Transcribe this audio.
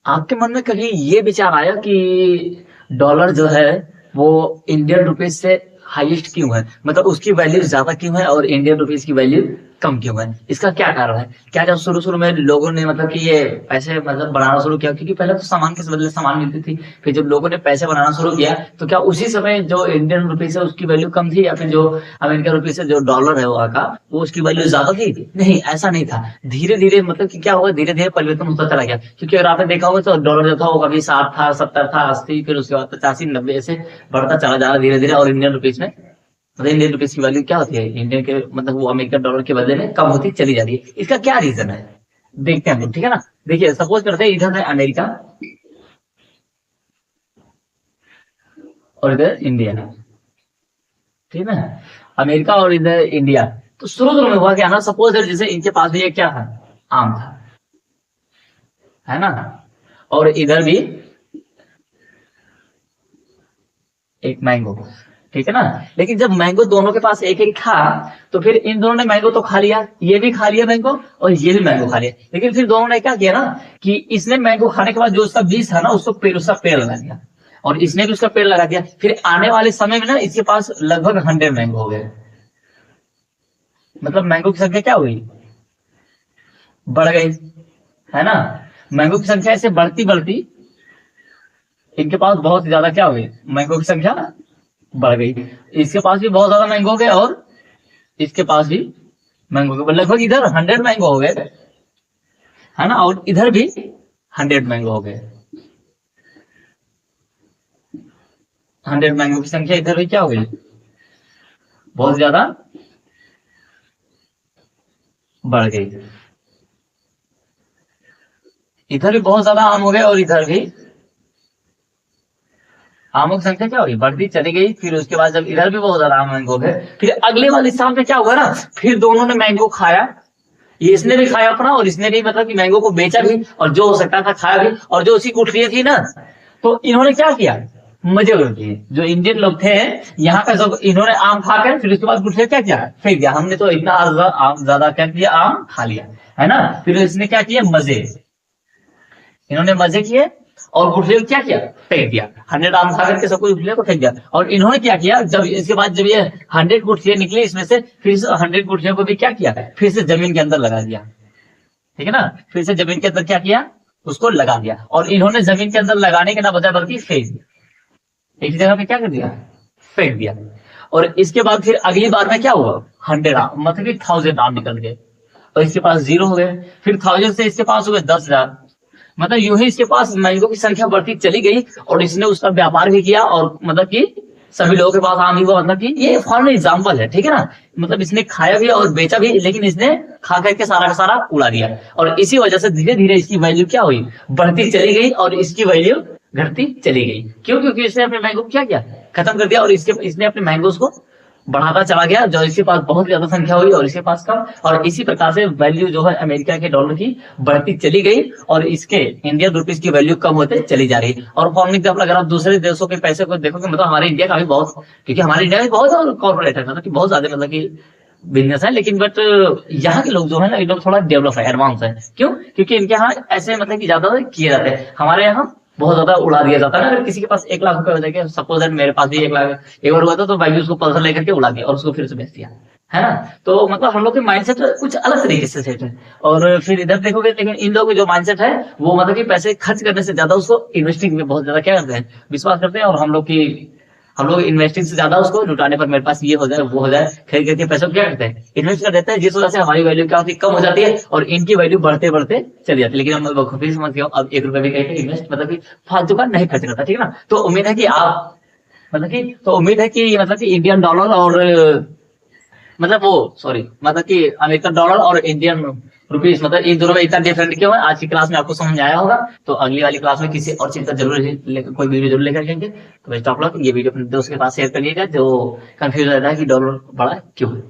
आपके मन में कभी ये विचार आया कि डॉलर जो है वो इंडियन रुपीज से हाईएस्ट क्यों है? मतलब उसकी वैल्यू ज्यादा क्यों है और इंडियन रुपीज की वैल्यू कम क्यों है? इसका क्या कारण है? क्या जब शुरू शुरू में लोगों ने मतलब कि ये पैसे मतलब बनाना शुरू किया, क्योंकि पहले तो सामान के बदले सामान मिलती थी, फिर जब लोगों ने पैसे बनाना शुरू किया तो क्या उसी समय जो इंडियन रुपीज है उसकी वैल्यू कम थी, या फिर जो अमेरिकन रुपीज है जो डॉलर है वहाँ का वो उसकी वैल्यू ज्यादा थी? नहीं, ऐसा नहीं था। धीरे धीरे मतलब कि क्या होगा, धीरे धीरे परिवर्तन होता चला गया। क्योंकि अगर आपने देखा होगा तो डॉलर जो था वो कभी 60 था, 70 था, 80, फिर उसके बाद 85, 90 ऐसे बढ़ता चला जा रहा धीरे धीरे। और इंडियन रुपीज में मतलब इंडियन रुपीज की वैल्यू क्या होती है, इंडियन के मतलब वो अमेरिकन डॉलर के बदले में कम होती चली जा रही है। इसका क्या रीजन है, देखते हैं हम लोग, ठीक है ना। देखिए सपोज करते हैं इधर है अमेरिका और इधर इंडिया, ठीक है ना। अमेरिका और इधर इंडिया। तो शुरू शुरू में हुआ क्या ना, सपोज जैसे इनके पास भी एक क्या था, आम था, है ना। और इधर भी एक मैंगो, ठीक है ना। लेकिन जब मैंगो दोनों के पास एक एक था तो फिर इन दोनों ने मैंगो तो खा लिया, ये भी खा लिया मैंगो और ये भी मैंगो खा लिया। लेकिन फिर दोनों ने क्या किया ना कि इसने मैंगो खाने के बाद जो उसका बीज था ना उसको उसका पेड़ लगा दिया, और इसने भी उसका पेड़ लगा दिया। फिर आने वाले समय में ना इसके पास लगभग 100 मैंगो हो गए। मतलब मैंगो की संख्या क्या हुई, बढ़ गई, है ना। मैंगो की संख्या ऐसे बढ़ती बढ़ती इनके पास बहुत ज्यादा क्या हुई, मैंगो की संख्या बढ़ गई। इसके पास भी बहुत ज्यादा मैंगो हो गए और इसके पास भी मैंगो हो गए। लगभग इधर 100 मैंगो हो गए, है ना, और इधर भी 100 मैंगो हो गए। 100 मैंगो की संख्या इधर भी क्या हो गई, बहुत ज्यादा बढ़ गई। इधर भी बहुत ज्यादा आम हो गए और इधर भी आमों की संख्या क्या होगी, बढ़ती चली गई। फिर उसके बाद जब इधर भी बहुत ज्यादा आम मैंगो हो गए, फिर अगले वाले साल में क्या हुआ ना, फिर दोनों ने मैंगो खाया। ये इसने भी खाया अपना और इसने भी मतलब कि मैंगो को बेचा भी, और जो हो सकता था खाया भी। और जो उसकी गुठलियां थी ना, तो इन्होंने क्या किया, मजे किए। जो इंडियन लोग थे यहाँ का, सब इन्होंने आम खाकर फिर उसके बाद गुठलियां क्या किया, फेंक दिया। हमने तो इतना आम ज्यादा क्या किया, आम खा लिया, है ना। फिर इसने क्या किया, मजे, इन्होंने मजे किए और गुठलियों को क्या किया, फेंक दिया। 100 आम खा करके सब कुछ गुठलियों को फेंक दिया। और इन्होंने क्या किया, जब इसके बाद जब ये 100 गुठलियां निकली इसमें से, फिर इस 100 गुठलियों को भी क्या किया, फिर से जमीन के अंदर लगा दिया, ठीक है ना। फिर से जमीन के अंदर क्या किया, उसको लगा दिया। और इन्होंने जमीन के अंदर लगाने के ना बजाय बल्कि फेंक दिया, एक ही जगह पे क्या कर दिया, फेंक दिया। और इसके बाद फिर अगली बार में क्या हुआ, 100 आम मतलब कि 1000 आम निकल गए, और इसके पास 0 हो गए। फिर 1000 से इसके पास हो गए 10,000। मतलब यूं ही इसके पास मैंगो की संख्या बढ़ती चली गई, और इसने उसका व्यापार भी किया, और मतलब कि सभी लोगों के पास आम ही हुआ। मतलब कि ये फॉर एग्जाम्पल है, ठीक है ना। मतलब इसने खाया भी और बेचा भी, लेकिन इसने खा करके सारा का सारा उड़ा दिया। और इसी वजह से धीरे धीरे इसकी वैल्यू क्या हुई, बढ़ती चली गई, और इसकी वैल्यू घटती चली गई। क्यों, क्योंकि इसने अपने मैंगो क्या किया, खत्म कर दिया, और इसने अपने मैंगोज को बढ़ाता चला गया। जो इसके पास बहुत ज्यादा संख्या हुई और इसके पास कम, और इसी प्रकार से वैल्यू जो है अमेरिका के डॉलर की बढ़ती चली गई, और इसके इंडियन रुपीज की वैल्यू कम होते चली जा रही है। और फॉर एग्जाम्पल अगर आप दूसरे देशों के पैसे को देखोगे, मतलब हमारे इंडिया का भी बहुत, क्योंकि हमारे इंडिया में बहुत कॉर्पोरेट है, मतलब कि बहुत ज्यादा मतलब कि बिजनेस है। लेकिन बट यहाँ के लोग जो है ना, ये लोग थोड़ा डेवलप है, एडवांस है। क्यों, क्योंकि इनके यहाँ ऐसे मतलब कि ज्यादा किए जाते हैं। हमारे यहाँ बहुत ज्यादा उड़ा दिया जाता है ना। अगर किसी के पास 1 लाख रुपए हो जाएगा, सपोज दैट मेरे पास भी 1 लाख एक बार हुआ था, तो मैं भी उसको पल्सर लेकर के उड़ा दिया और उसको फिर से बेच दिया, है ना। तो मतलब हम लोग के माइंडसेट कुछ अलग तरीके से सेट है। और फिर इधर देखोगे, लेकिन इन लोगों के जो माइंडसेट है वो मतलब कि पैसे खर्च करने से ज्यादा उसको इन्वेस्टिंग में बहुत ज्यादा क्या करते हैं, विश्वास करते हैं। और हम लोग इन्वेस्टिंग से ज्यादा उसको लुटाने पर, मेरे पास ये हो जाए वो हो जाए, खरीद करके पैसों को क्या करते हैं, इन्वेस्ट कर देते हैं। जिस वजह से हमारी वैल्यू क्या होती है, कम हो जाती है, और इनकी वैल्यू बढ़ते बढ़ते चली जाती है। लेकिन हम बखूबी समझ गए, अब 1 रुपए भी कहीं इन्वेस्ट मतलब कि फालतू का नहीं खर्च करता, ठीक है ना। तो उम्मीद है कि आप मतलब कि इंडियन डॉलर और मतलब वो सॉरी मतलब कि अमेरिकन डॉलर और इंडियन रुपीज, मतलब इन दोनों में इतना डिफरेंट क्यों है, आज की क्लास में आपको समझ आया होगा। तो अगली वाली क्लास में किसी और चीज का जरूर कोई वीडियो जरूर लेकर आएंगे। तो बेस्ट ऑफ लक। ये वीडियो अपने दोस्त के पास शेयर करिएगा जो कंफ्यूज रहता है कि डॉलर बड़ा क्यों है।